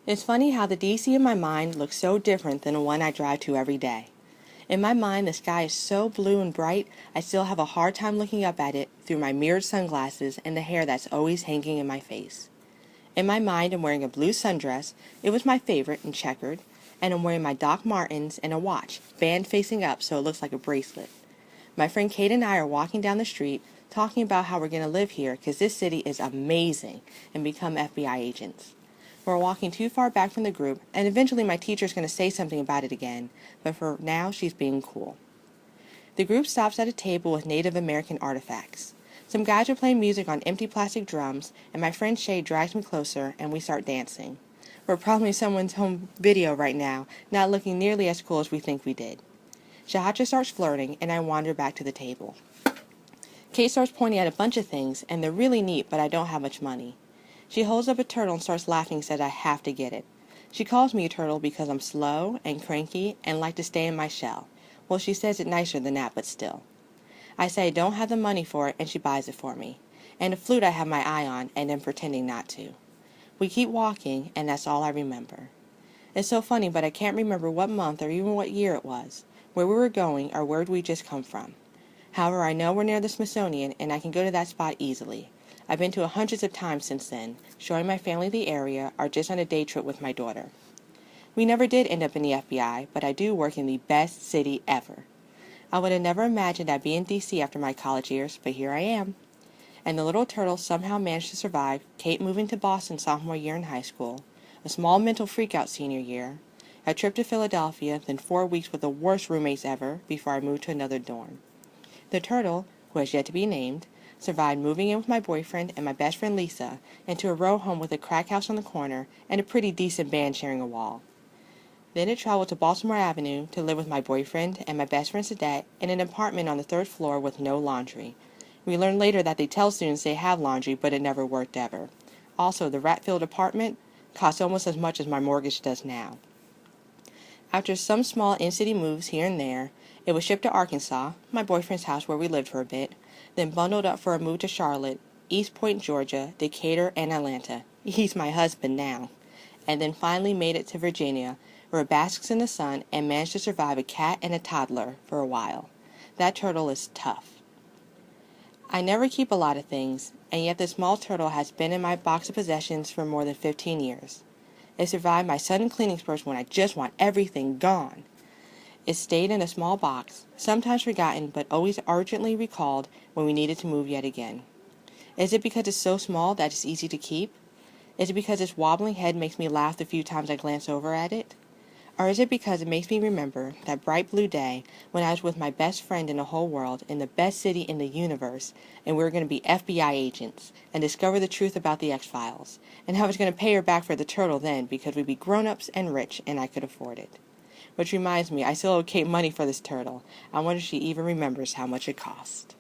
It's funny how the DC in my mind looks so different than the one I drive to every day. In my mind, the sky is so blue and bright, I still have a hard time looking up at it through my mirrored sunglasses and the hair that's always hanging in my face. In my mind, I'm wearing a blue sundress, it was my favorite and checkered, and I'm wearing my Doc Martens and a watch, band facing up so it looks like a bracelet. My friend Kate and I are walking down the street talking about how we're going to live here because this city is amazing and become FBI agents. We're walking too far back from the group, and eventually my teacher's going to say something about it again, but for now she's being cool. The group stops at a table with Native American artifacts. Some guys are playing music on empty plastic drums, and my friend Shay drags me closer and we start dancing. We're probably in someone's home video right now, not looking nearly as cool as we think we did. Shahacha starts flirting, and I wander back to the table. Kate starts pointing at a bunch of things, and they're really neat, but I don't have much money. She holds up a turtle and starts laughing and says I have to get it. She calls me a turtle because I'm slow and cranky and like to stay in my shell. Well, she says it nicer than that, but still. I say I don't have the money for it, and she buys it for me. And a flute I have my eye on, and am pretending not to. We keep walking, and that's all I remember. It's so funny, but I can't remember what month or even what year it was, where we were going, or where we just come from. However, I know we're near the Smithsonian, and I can go to that spot easily. I've been to it hundreds of times since then, showing my family the area, or just on a day trip with my daughter. We never did end up in the FBI, but I do work in the best city ever. I would have never imagined I'd be in D.C. after my college years, but here I am. And the little turtle somehow managed to survive Kate moving to Boston sophomore year in high school, a small mental freakout senior year, a trip to Philadelphia, then 4 weeks with the worst roommates ever before I moved to another dorm. The turtle, who has yet to be named, survived moving in with my boyfriend and my best friend Lisa into a row home with a crack house on the corner and a pretty decent band sharing a wall. Then it traveled to Baltimore Avenue to live with my boyfriend and my best friend Sadette in an apartment on the 3rd floor with no laundry. We learned later that they tell students they have laundry, but it never worked ever. Also, the rat-filled apartment costs almost as much as my mortgage does now. After some small in-city moves here and there, it was shipped to Arkansas, my boyfriend's house where we lived for a bit, then bundled up for a move to Charlotte, East Point, Georgia, Decatur, and Atlanta. He's my husband now. And then finally made it to Virginia, where it basks in the sun and managed to survive a cat and a toddler for a while. That turtle is tough. I never keep a lot of things, and yet this small turtle has been in my box of possessions for more than 15 years. It survived my sudden cleaning spurts when I just want everything gone. It stayed in a small box, sometimes forgotten but always urgently recalled when we needed to move yet again. Is it because it's so small that it's easy to keep? Is it because its wobbling head makes me laugh the few times I glance over at it? Or is it because it makes me remember that bright blue day when I was with my best friend in the whole world in the best city in the universe, and we were going to be FBI agents and discover the truth about the X-Files, and I was going to pay her back for the turtle then because we'd be grown-ups and rich and I could afford it. Which reminds me, I still owe Kate money for this turtle. I wonder if she even remembers how much it cost.